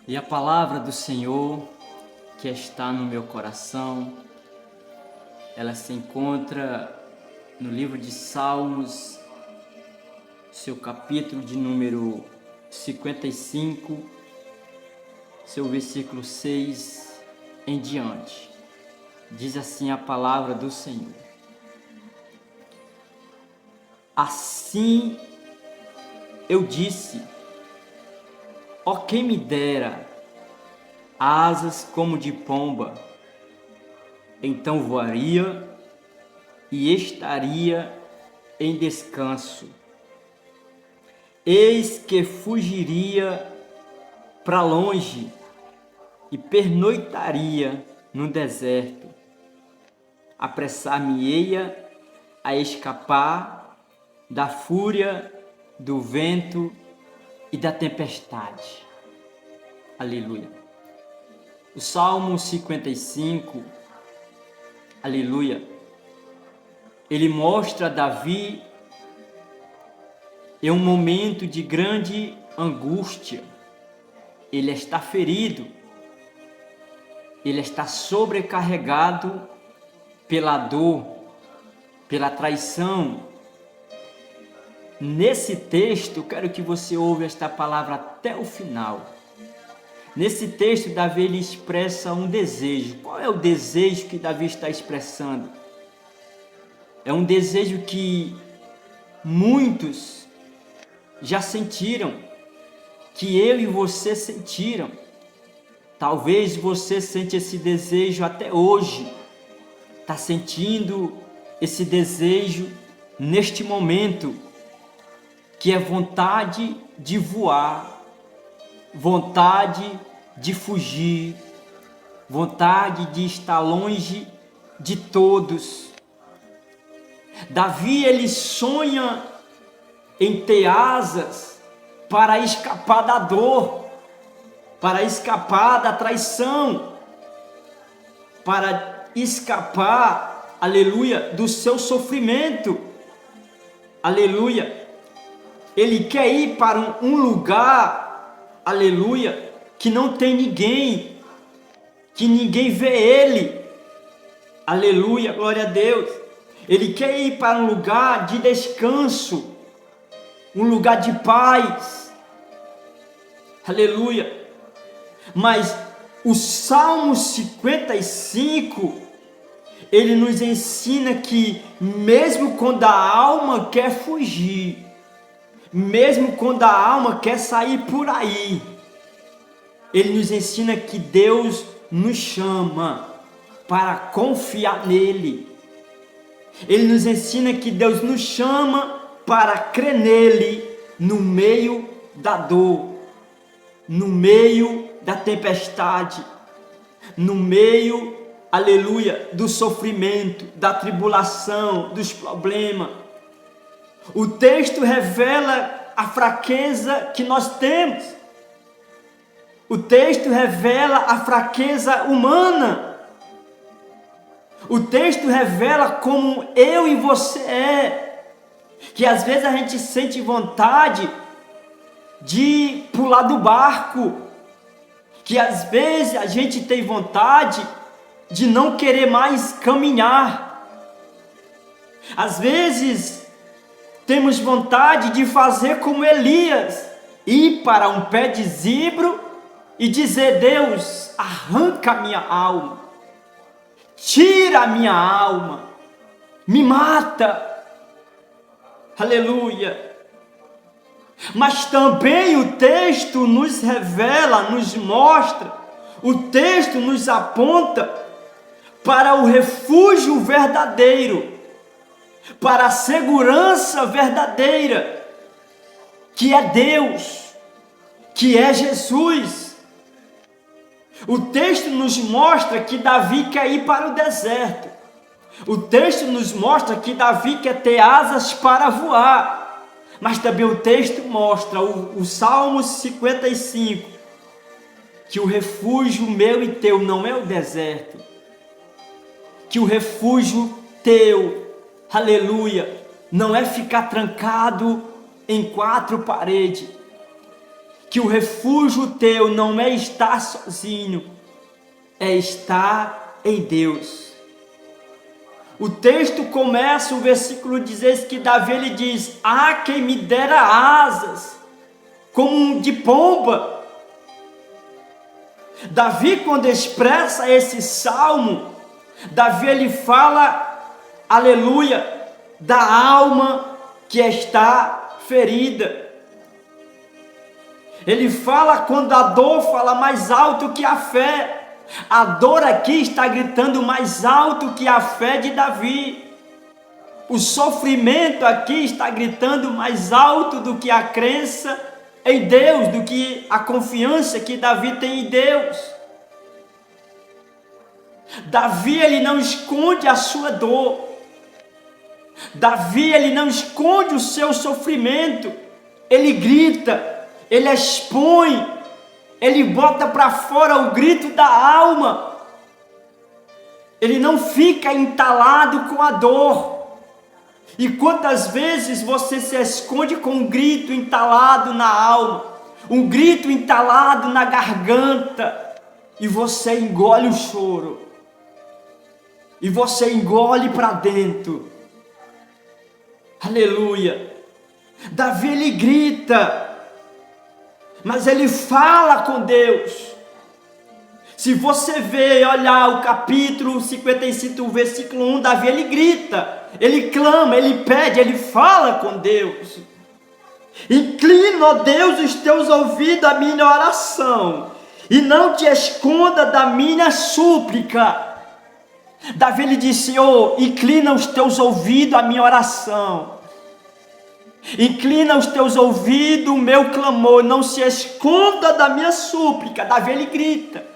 E a palavra do Senhor que está no meu coração, ela se encontra no livro de Salmos, seu capítulo de número 55, seu versículo 6 em diante. Diz assim a palavra do Senhor: Assim eu disse, ó quem me dera asas como de pomba, então voaria e estaria em descanso. Eis que fugiria para longe e pernoitaria no deserto. Apressar-me-eia a escapar da fúria do vento e da tempestade. Aleluia. O Salmo 55, aleluia, ele mostra Davi em um momento de grande angústia. Ele está ferido, ele está sobrecarregado pela dor, pela traição. Nesse texto, eu quero que você ouça esta palavra até o final. Nesse texto, Davi ele expressa um desejo. Qual é o desejo que Davi está expressando? É um desejo que muitos já sentiram, que eu e você sentiram. Talvez você sente esse desejo até hoje. Está sentindo esse desejo neste momento, que é vontade de voar, vontade de fugir, vontade de estar longe de todos. Davi ele sonha em ter asas para escapar da dor, para escapar da traição, para escapar, aleluia, do seu sofrimento, aleluia. Ele quer ir para um lugar, aleluia, que não tem ninguém, que ninguém vê ele, aleluia, glória a Deus. Ele quer ir para um lugar de descanso, um lugar de paz, aleluia. Mas o Salmo 55, ele nos ensina que mesmo quando a alma quer fugir, mesmo quando a alma quer sair por aí, ele nos ensina que Deus nos chama para confiar nele. Ele nos ensina que Deus nos chama para crer nele no meio da dor, no meio da tempestade, no meio, aleluia, do sofrimento, da tribulação, dos problemas. O texto revela a fraqueza que nós temos. O texto revela a fraqueza humana. O texto revela como eu e você é. Que às vezes a gente sente vontade de pular do barco. Que às vezes a gente tem vontade de não querer mais caminhar. Às vezes temos vontade de fazer como Elias, ir para um pé de zibro e dizer: Deus, arranca a minha alma, tira a minha alma, me mata, aleluia. Mas também o texto nos revela, nos mostra, o texto nos aponta para o refúgio verdadeiro, para a segurança verdadeira, que é Deus, que é Jesus. O texto nos mostra que Davi quer ir para o deserto. O texto nos mostra que Davi quer ter asas para voar. Mas também o texto mostra, o Salmo 55, que o refúgio meu e teu não é o deserto. Que o refúgio teu, aleluia, não é ficar trancado em quatro paredes. que o refúgio teu não é estar sozinho, é estar em Deus. O texto começa, o versículo 16, que Davi ele diz: ah, quem me dera asas, como de pomba. Davi, quando expressa esse salmo, Davi ele fala, aleluia, da alma que está ferida. Ele fala quando a dor fala mais alto que a fé. A dor aqui está gritando mais alto que a fé de Davi. O sofrimento aqui está gritando mais alto do que a crença em Deus, do que a confiança que Davi tem em Deus. Davi ele não esconde a sua dor. Davi ele não esconde o seu sofrimento. Ele grita, ele expõe, ele bota para fora o grito da alma. Ele não fica entalado com a dor. E quantas vezes você se esconde com um grito entalado na alma, um grito entalado na garganta, e você engole o choro, e você engole para dentro. Aleluia. Davi ele grita, mas ele fala com Deus. Se você ver, olhar o capítulo 55, versículo 1, Davi ele grita, ele clama, ele pede, ele fala com Deus. Inclina, ó Deus, os teus ouvidos à minha oração, e não te esconda da minha súplica. Davi ele disse: oh, inclina os teus ouvidos à minha oração, inclina os teus ouvidos o meu clamor, não se esconda da minha súplica. Davi ele grita.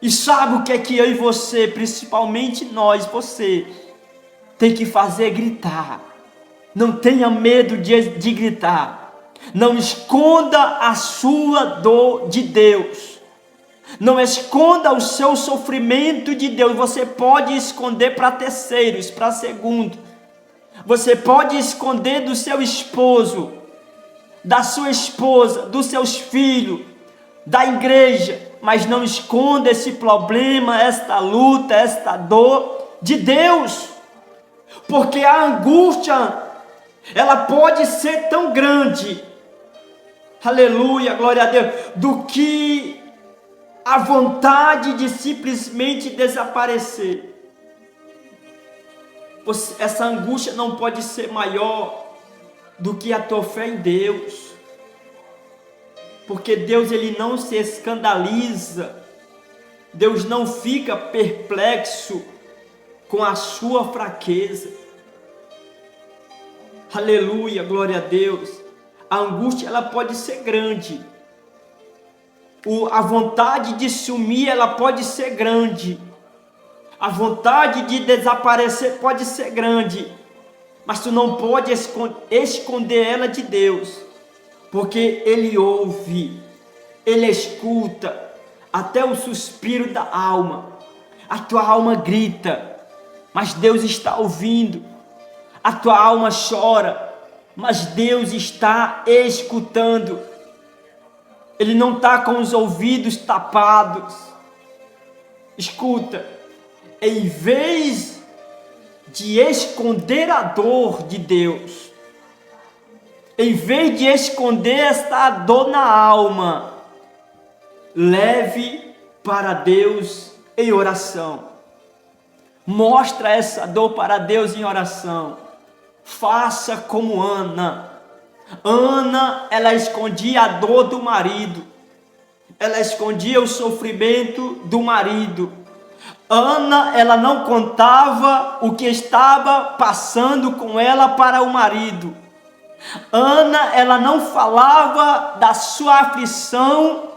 E sabe o que é que eu e você, principalmente nós, você, tem que fazer? Gritar. Não tenha medo de gritar. Não esconda a sua dor de Deus. Não esconda o seu sofrimento de Deus. Você pode esconder para terceiros, para segundo. Você pode esconder do seu esposo, da sua esposa, dos seus filhos, da igreja. Mas não esconda esse problema, esta luta, esta dor de Deus. Porque a angústia, ela pode ser tão grande, aleluia, glória a Deus, do que a vontade de simplesmente desaparecer. Essa angústia não pode ser maior do que a tua fé em Deus. Porque Deus ele não se escandaliza, Deus não fica perplexo com a sua fraqueza. Aleluia, glória a Deus. A angústia ela pode ser grande, a vontade de sumir ela pode ser grande, a vontade de desaparecer pode ser grande, mas tu não pode esconder ela de Deus. Porque Ele ouve, Ele escuta, até o suspiro da alma. A tua alma grita, mas Deus está ouvindo. A tua alma chora, mas Deus está escutando. Ele não está com os ouvidos tapados. Escuta, em vez de esconder a dor de Deus, em vez de esconder esta dor na alma, leve para Deus em oração. Mostra essa dor para Deus em oração. Faça como Ana. Ana, ela escondia a dor do marido. Ela escondia o sofrimento do marido. Ana, ela não contava o que estava passando com ela para o marido. Ana, ela não falava da sua aflição,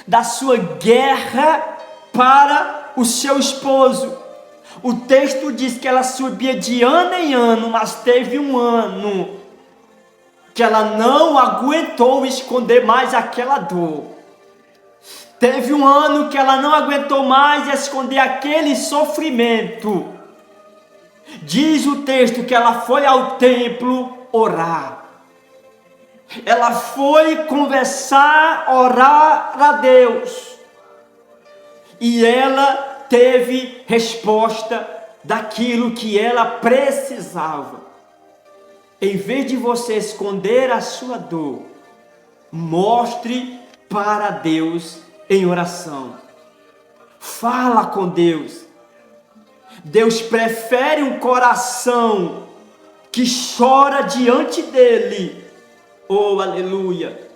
da sua guerra para o seu esposo. O texto diz que ela subia de ano em ano, mas teve um ano que ela não aguentou esconder mais aquela dor. Teve um ano que ela não aguentou mais esconder aquele sofrimento. Diz o texto que ela foi ao templo orar. Ela foi conversar, orar a Deus. E ela teve resposta daquilo que ela precisava. Em vez de você esconder a sua dor, mostre para Deus em oração. Fala com Deus. Deus prefere um coração que chora diante dele. Oh, aleluia!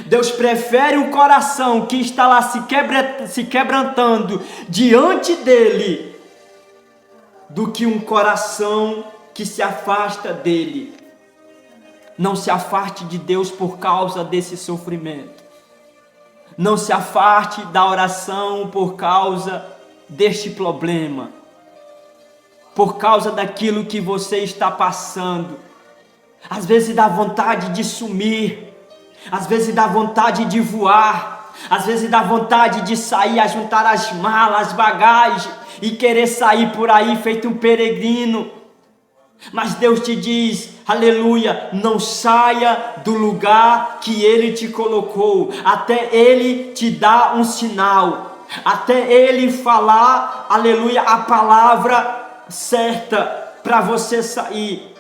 Deus prefere um coração que está lá se quebrantando diante dele, do que um coração que se afasta dele. Não se afaste de Deus por causa desse sofrimento. Não se afaste da oração por causa deste problema, por causa daquilo que você está passando. Às vezes dá vontade de sumir, às vezes dá vontade de voar, às vezes dá vontade de sair, a juntar as malas, as bagagens e querer sair por aí feito um peregrino. Mas Deus te diz, aleluia, não saia do lugar que Ele te colocou, até Ele te dar um sinal, até Ele falar, aleluia, a palavra certa para você sair.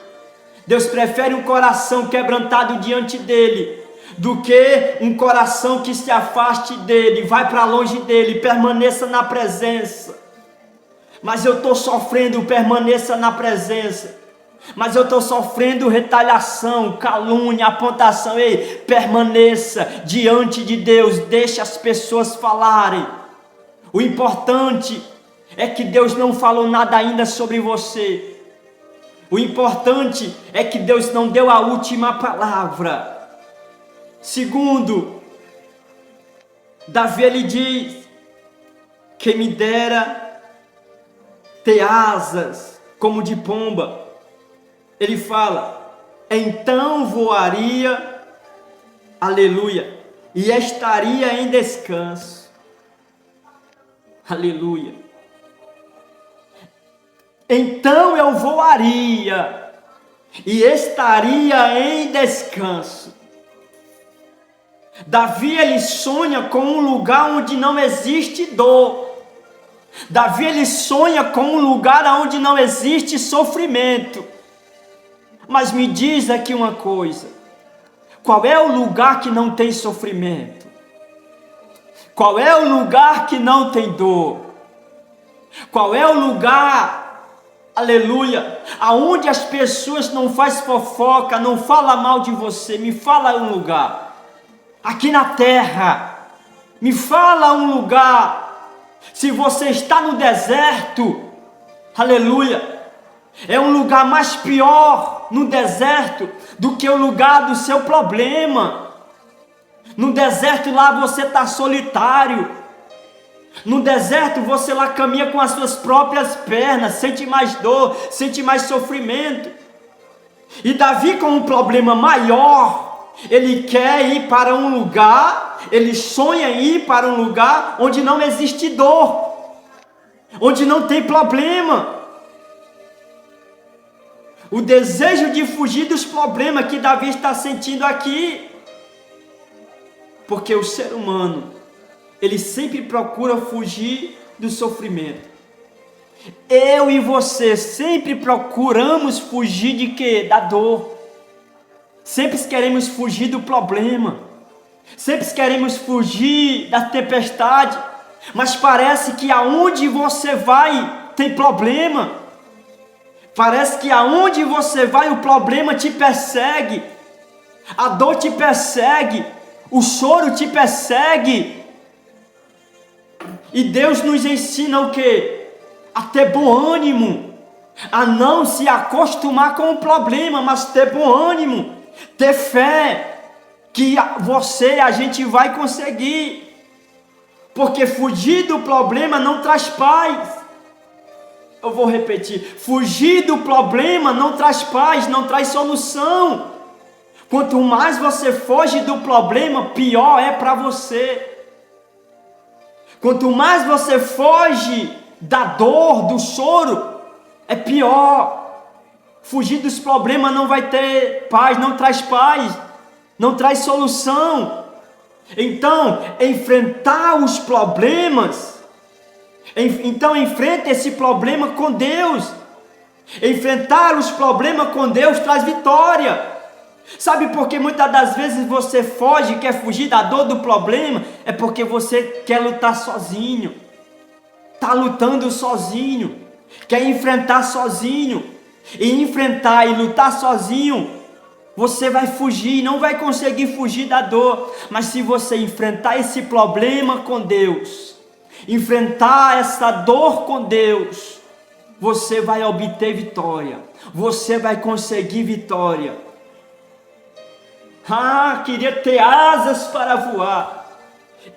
Deus prefere um coração quebrantado diante dele, do que um coração que se afaste dele, vai para longe dele, permaneça na presença. Mas eu estou sofrendo, permaneça na presença. Mas eu estou sofrendo retaliação, calúnia, apontação. Ei, permaneça diante de Deus, deixe as pessoas falarem. O importante é que Deus não falou nada ainda sobre você. O importante é que Deus não deu a última palavra. Segundo, Davi ele diz, quem me dera ter asas como de pomba. Ele fala, então voaria, aleluia, e estaria em descanso. Aleluia. Então eu voaria e estaria em descanso. Davi ele sonha com um lugar onde não existe dor. Davi ele sonha com um lugar onde não existe sofrimento. Mas me diz aqui uma coisa, qual é o lugar que não tem sofrimento? Qual é o lugar que não tem dor? Qual é o lugar, aleluia, aonde as pessoas não fazem fofoca, não falam mal de você? Me fala um lugar, aqui na terra, me fala um lugar. Se você está no deserto, aleluia, é um lugar mais pior no deserto do que o lugar do seu problema. No deserto lá você está solitário. No deserto você lá caminha com as suas próprias pernas, sente mais dor, sente mais sofrimento. E Davi, com um problema maior, ele quer ir para um lugar, ele sonha em ir para um lugar onde não existe dor, onde não tem problema. O desejo de fugir dos problemas que Davi está sentindo aqui. Porque o ser humano, ele sempre procura fugir do sofrimento. Eu e você sempre procuramos fugir de quê? Da dor. Sempre queremos fugir do problema. Sempre queremos fugir da tempestade. Mas parece que aonde você vai tem problema. Parece que aonde você vai o problema te persegue, a dor te persegue, o choro te persegue. E Deus nos ensina o quê? A ter bom ânimo, a não se acostumar com o problema, mas ter bom ânimo, ter fé que a gente vai conseguir. Porque fugir do problema não traz paz. Eu vou repetir, fugir do problema não traz paz, não traz solução. Quanto mais você foge do problema, pior é para você. Quanto mais você foge da dor, do choro, é pior. Fugir dos problemas não vai ter paz, não traz paz, não traz solução. Então, enfrentar os problemas, então enfrente esse problema com Deus. Enfrentar os problemas com Deus traz vitória. Sabe por que muitas das vezes você foge, quer fugir da dor do problema? É porque você quer lutar sozinho. Está lutando sozinho. Quer enfrentar sozinho. E enfrentar e lutar sozinho, você vai fugir, não vai conseguir fugir da dor. Mas se você enfrentar esse problema com Deus, enfrentar essa dor com Deus, você vai obter vitória. Você vai conseguir vitória. Queria ter asas para voar.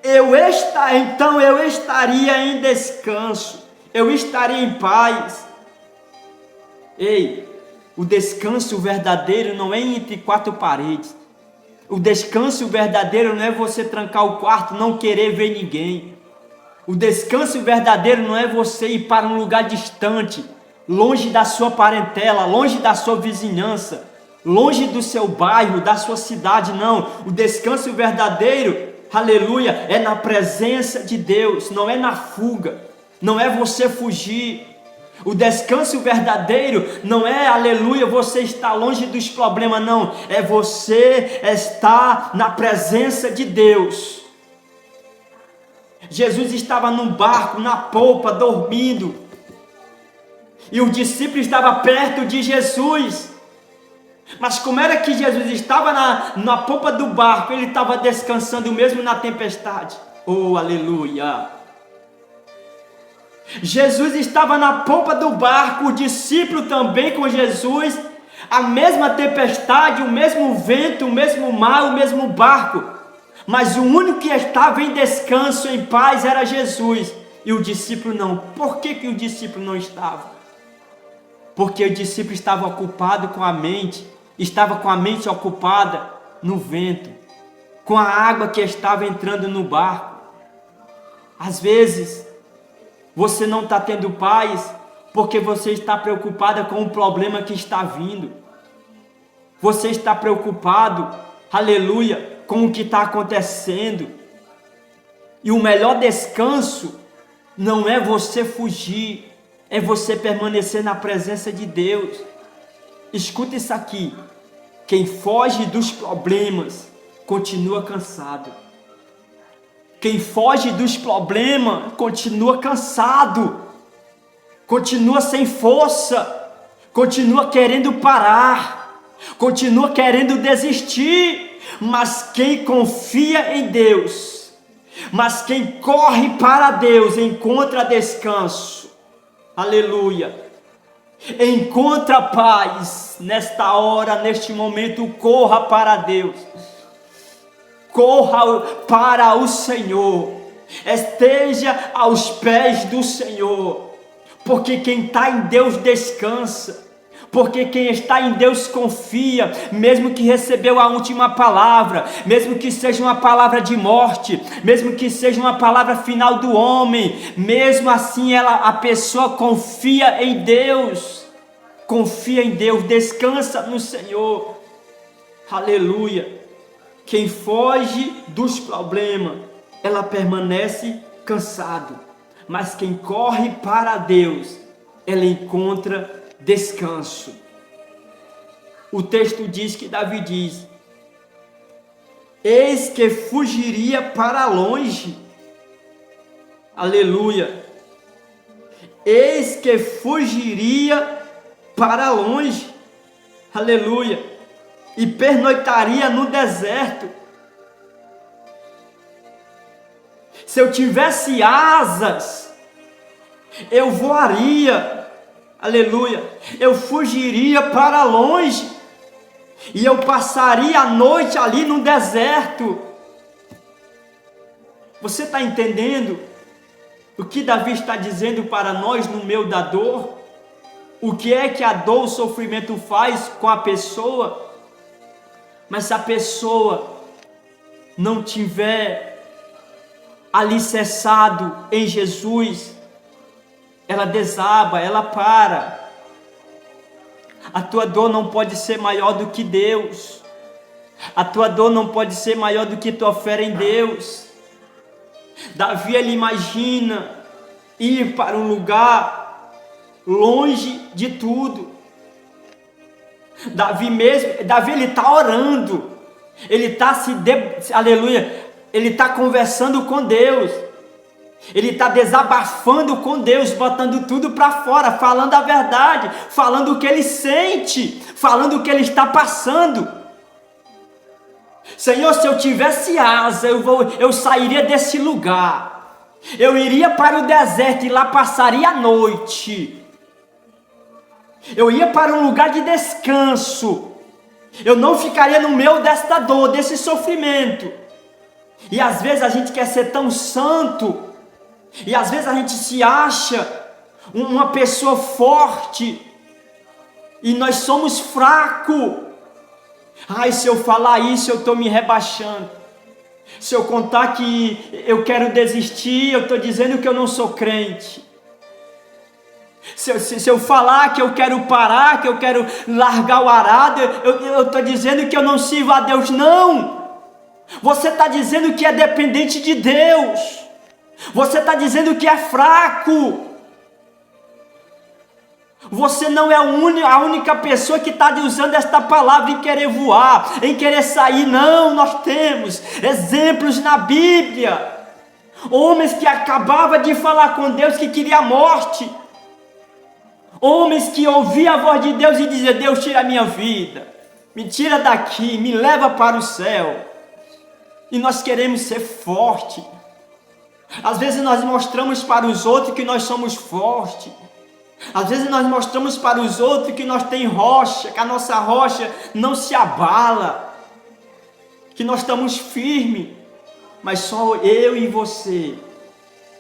Então eu estaria em descanso. Eu estaria em paz. Ei, o descanso verdadeiro não é entre quatro paredes. O descanso verdadeiro não é você trancar o quarto, não querer ver ninguém. O descanso verdadeiro não é você ir para um lugar distante, longe da sua parentela, longe da sua vizinhança, longe do seu bairro, da sua cidade, não. O descanso verdadeiro, aleluia, é na presença de Deus, não é na fuga, não é você fugir. O descanso verdadeiro não é, aleluia, você estar longe dos problemas, não. É você estar na presença de Deus. Jesus estava num barco, na polpa, dormindo. E o discípulo estava perto de Jesus. Mas como era que Jesus estava na polpa do barco? Ele estava descansando mesmo na tempestade. Oh, aleluia! Jesus estava na polpa do barco, o discípulo também com Jesus, a mesma tempestade, o mesmo vento, o mesmo mar, o mesmo barco, mas o único que estava em descanso, em paz, era Jesus, e o discípulo não. Por que o discípulo não estava? Porque o discípulo estava ocupado com a mente, estava com a mente ocupada no vento, com a água que estava entrando no barco. Às vezes, você não está tendo paz porque você está preocupada com o problema que está vindo. Você está preocupado, aleluia, com o que está acontecendo. E o melhor descanso não é você fugir, é você permanecer na presença de Deus. Escuta isso aqui: quem foge dos problemas continua cansado. Quem foge dos problemas continua cansado, continua sem força, continua querendo parar, continua querendo desistir. Mas quem confia em Deus, mas quem corre para Deus, encontra descanso. Aleluia! Encontra paz nesta hora, neste momento. Corra para Deus. Corra para o Senhor, esteja aos pés do Senhor, porque quem está em Deus descansa, porque quem está em Deus confia, mesmo que recebeu a última palavra, mesmo que seja uma palavra de morte, mesmo que seja uma palavra final do homem, mesmo assim a pessoa confia em Deus, descansa no Senhor. Aleluia! Quem foge dos problemas, ela permanece cansado. Mas quem corre para Deus, ela encontra descanso. O texto diz que Davi diz: eis que fugiria para longe. Aleluia. Eis que fugiria para longe. Aleluia. E pernoitaria no deserto. Se eu tivesse asas, eu voaria, aleluia, eu fugiria para longe, e eu passaria a noite ali no deserto. Você está entendendo o que Davi está dizendo para nós no meio da dor? O que é que a dor, o sofrimento faz com a pessoa? Mas se a pessoa não tiver alicerçado em Jesus, ela desaba, ela para. A tua dor não pode ser maior do que Deus. A tua dor não pode ser maior do que tua fé em Deus. Davi, ele imagina ir para um lugar longe de tudo. Davi ele está orando. Ele está aleluia, ele está conversando com Deus. Ele está desabafando com Deus, botando tudo para fora, falando a verdade, falando o que ele sente, falando o que ele está passando. Senhor, se eu tivesse asa, eu sairia desse lugar. Eu iria para o deserto e lá passaria a noite. Eu ia para um lugar de descanso. Eu não ficaria no meio desta dor, desse sofrimento. E às vezes a gente quer ser tão santo. E às vezes a gente se acha uma pessoa forte. E nós somos fracos. Ai, se eu falar isso, eu estou me rebaixando. Se eu contar que eu quero desistir, eu estou dizendo que eu não sou crente. Se eu falar que eu quero parar, que eu quero largar o arado, eu estou dizendo que eu não sirvo a Deus. Não! Você está dizendo que é dependente de Deus. Você está dizendo que é fraco. Você não é a única pessoa que está usando esta palavra em querer voar, em querer sair. Não, nós temos exemplos na Bíblia. Homens que acabavam de falar com Deus que queria a morte. Homens que ouviam a voz de Deus e diziam: Deus, tira a minha vida, me tira daqui, me leva para o céu. E nós queremos ser fortes. Às vezes nós mostramos para os outros que nós somos fortes. Às vezes nós mostramos para os outros que nós temos rocha, que a nossa rocha não se abala, que nós estamos firmes. Mas só eu e você,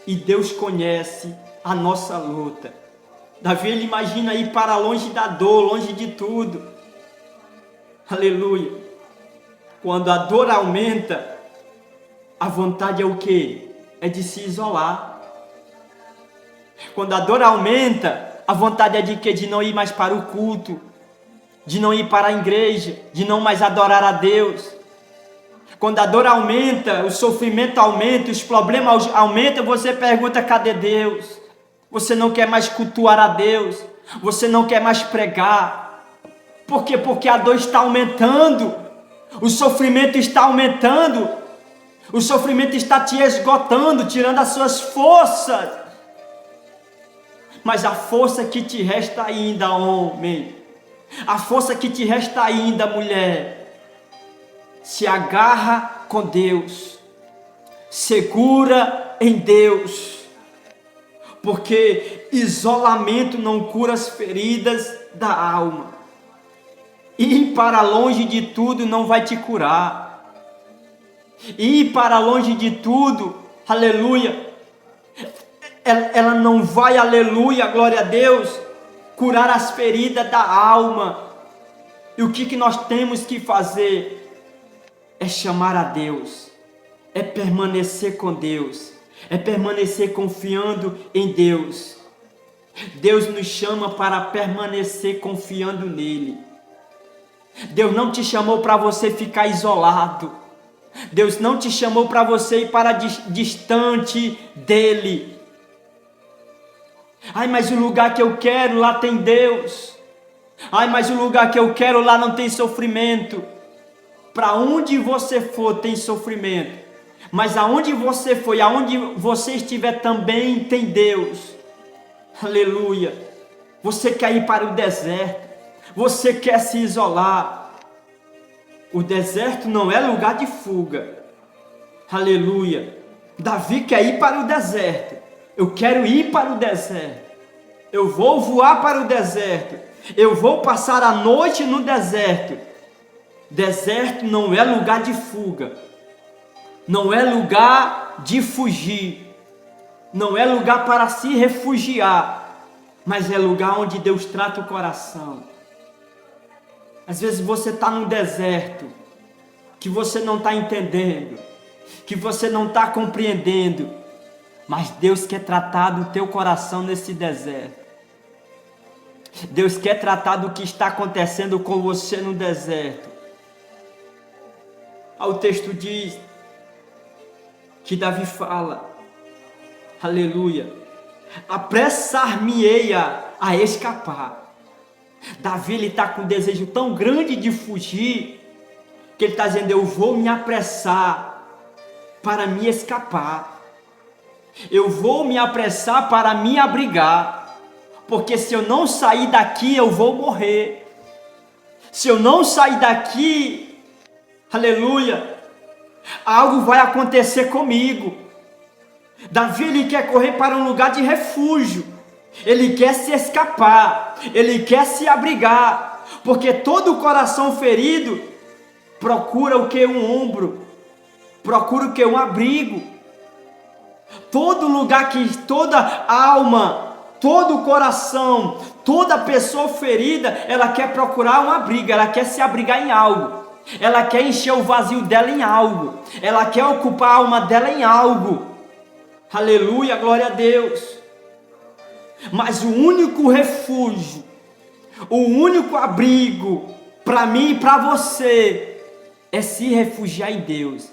e Deus conhece a nossa luta. Davi, ele imagina ir para longe da dor, longe de tudo. Aleluia. Quando a dor aumenta, a vontade é o quê? É de se isolar. Quando a dor aumenta, a vontade é de quê? De não ir mais para o culto, de não ir para a igreja, de não mais adorar a Deus. Quando a dor aumenta, o sofrimento aumenta, os problemas aumentam, você pergunta: cadê Deus? Você não quer mais cultuar a Deus, você não quer mais pregar. Por quê? Porque a dor está aumentando, o sofrimento está aumentando, o sofrimento está te esgotando, tirando as suas forças. Mas a força que te resta ainda, homem, a força que te resta ainda, mulher, se agarra com Deus, segura em Deus. Porque isolamento não cura as feridas da alma. Ir para longe de tudo não vai te curar. Ir para longe de tudo, aleluia, ela não vai, aleluia, glória a Deus, curar as feridas da alma. E o que nós temos que fazer? É chamar a Deus, é permanecer com Deus, é permanecer confiando em Deus. Deus nos chama para permanecer confiando nele. Deus não te chamou para você ficar isolado. Deus não te chamou para você ir para distante dele. Ai, mas o lugar que eu quero, lá tem Deus. Ai, mas o lugar que eu quero, lá não tem sofrimento. Para onde você for, tem sofrimento. Mas aonde você for, aonde você estiver também tem Deus. Aleluia. Você quer ir para o deserto, você quer se isolar. O deserto não é lugar de fuga. Aleluia. Davi quer ir para o deserto. Eu quero ir para o deserto. Eu vou voar para o deserto. Eu vou passar a noite no deserto. Deserto não é lugar de fuga. Não é lugar de fugir, não é lugar para se refugiar, mas é lugar onde Deus trata o coração. Às vezes você está num deserto, que você não está entendendo, que você não está compreendendo, mas Deus quer tratar do teu coração nesse deserto. Deus quer tratar do que está acontecendo com você no deserto. O texto diz que Davi fala, aleluia, apressar-me-ei a escapar. Davi, ele está com um desejo tão grande de fugir, que ele está dizendo, eu vou me apressar para me escapar. Eu vou me apressar para me abrigar, porque se eu não sair daqui, eu vou morrer. Se eu não sair daqui, aleluia, algo vai acontecer comigo. Davi, ele quer correr para um lugar de refúgio, ele quer se escapar, ele quer se abrigar, porque todo coração ferido procura o que? Um ombro, procura o que? Um abrigo. Todo lugar que, toda alma, todo coração, toda pessoa ferida, ela quer procurar um abrigo, ela quer se abrigar em algo, ela quer encher o vazio dela em algo, ela quer ocupar a alma dela em algo. Aleluia, glória a Deus. Mas o único refúgio, o único abrigo para mim e para você é se refugiar em Deus,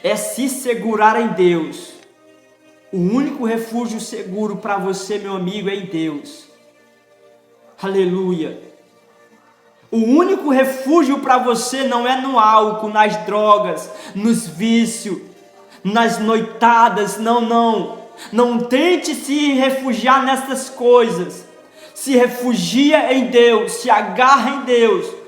é se segurar em Deus. O único refúgio seguro para você, meu amigo, é em Deus. Aleluia. O único refúgio para você não é no álcool, nas drogas, nos vícios, nas noitadas, não. Não tente se refugiar nessas coisas. Se refugia em Deus, se agarra em Deus.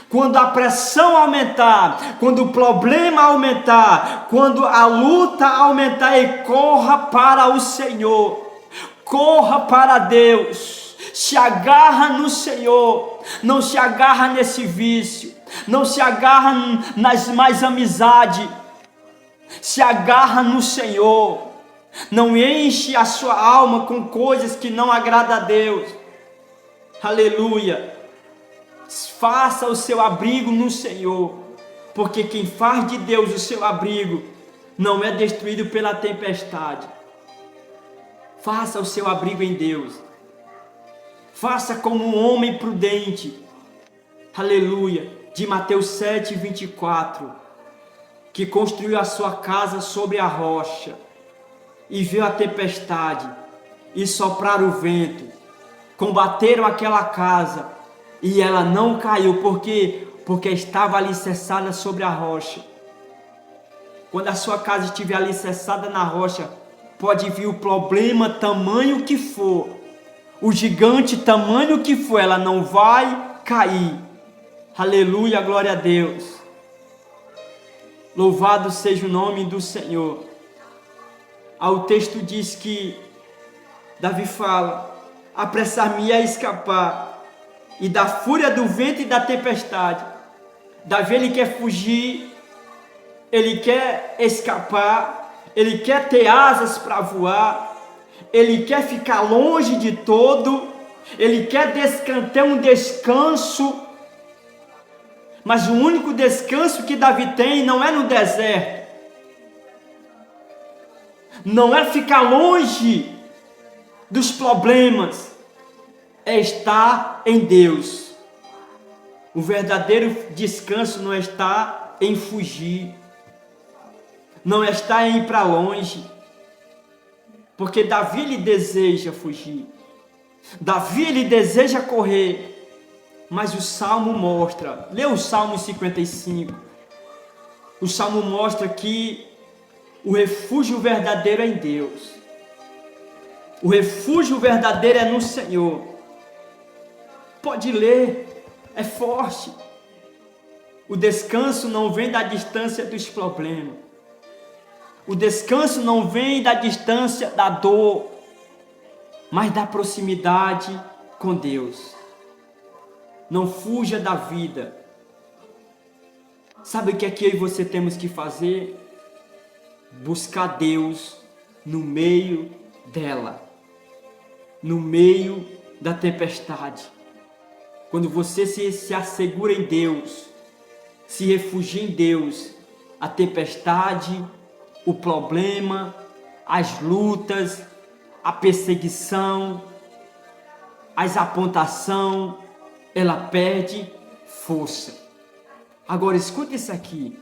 Quando a pressão aumentar, quando o problema aumentar, quando a luta aumentar, e corra para o Senhor, corra para Deus, se agarra no Senhor, não se agarra nesse vício, não se agarra nas mais amizades, se agarra no Senhor, não enche a sua alma com coisas que não agradam a Deus. Aleluia. Faça o seu abrigo no Senhor, porque quem faz de Deus o seu abrigo não é destruído pela tempestade. Faça o seu abrigo em Deus. Faça como um homem prudente. Aleluia. De Mateus 7, 24. Que construiu a sua casa sobre a rocha, e viu a tempestade, e soprar o vento, combateram aquela casa, e ela não caiu, porque estava alicerçada sobre a rocha. Quando a sua casa estiver alicerçada na rocha, pode vir o problema tamanho que for, o gigante tamanho que for, ela não vai cair. Aleluia, glória a Deus. Louvado seja o nome do Senhor. O texto diz que Davi fala, apressar-me a escapar e da fúria do vento e da tempestade. Davi, ele quer fugir, ele quer escapar, ele quer ter asas para voar, ele quer ficar longe de todo, ele quer ter um descanso. Mas o único descanso que Davi tem não é no deserto, não é ficar longe dos problemas, é estar em Deus. O verdadeiro descanso não está em fugir, não está em ir para longe, porque Davi, ele deseja fugir, Davi, ele deseja correr. Mas o Salmo mostra, lê o Salmo 55, o Salmo mostra que o refúgio verdadeiro é em Deus, o refúgio verdadeiro é no Senhor. Pode ler, é forte. O descanso não vem da distância dos problemas, o descanso não vem da distância da dor, mas da proximidade com Deus. Não fuja da vida. Sabe o que é que eu e você temos que fazer? Buscar Deus no meio dela, no meio da tempestade. Quando você se assegura em Deus, se refugia em Deus, a tempestade, o problema, as lutas, a perseguição, as apontações, ela perde força. Agora escuta isso aqui.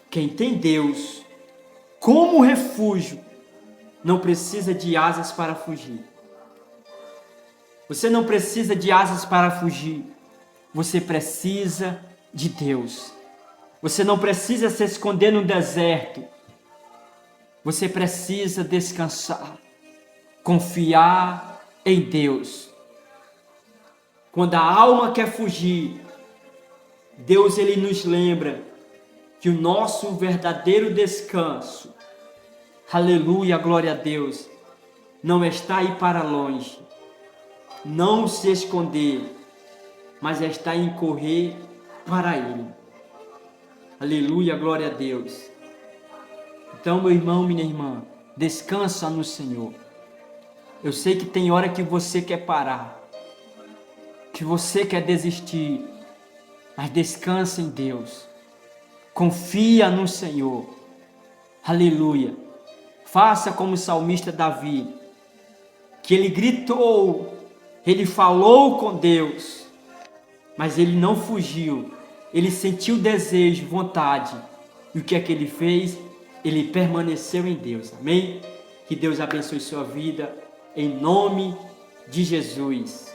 Quem tem Deus como refúgio não precisa de asas para fugir. Você não precisa de asas para fugir. Você precisa de Deus. Você não precisa se esconder no deserto. Você precisa descansar, confiar em Deus. Quando a alma quer fugir, Deus ele nos lembra que o nosso verdadeiro descanso, aleluia, glória a Deus, não está aí para longe, não se esconder, mas está em correr para Ele. Aleluia, glória a Deus. Então, meu irmão, minha irmã, descansa no Senhor. Eu sei que tem hora que você quer parar, que você quer desistir, mas descansa em Deus. Confia no Senhor. Aleluia. Faça como o salmista Davi, que ele gritou, ele falou com Deus, mas ele não fugiu. Ele sentiu desejo, vontade. E o que é que ele fez? Ele permaneceu em Deus. Amém? Que Deus abençoe sua vida. Em nome de Jesus.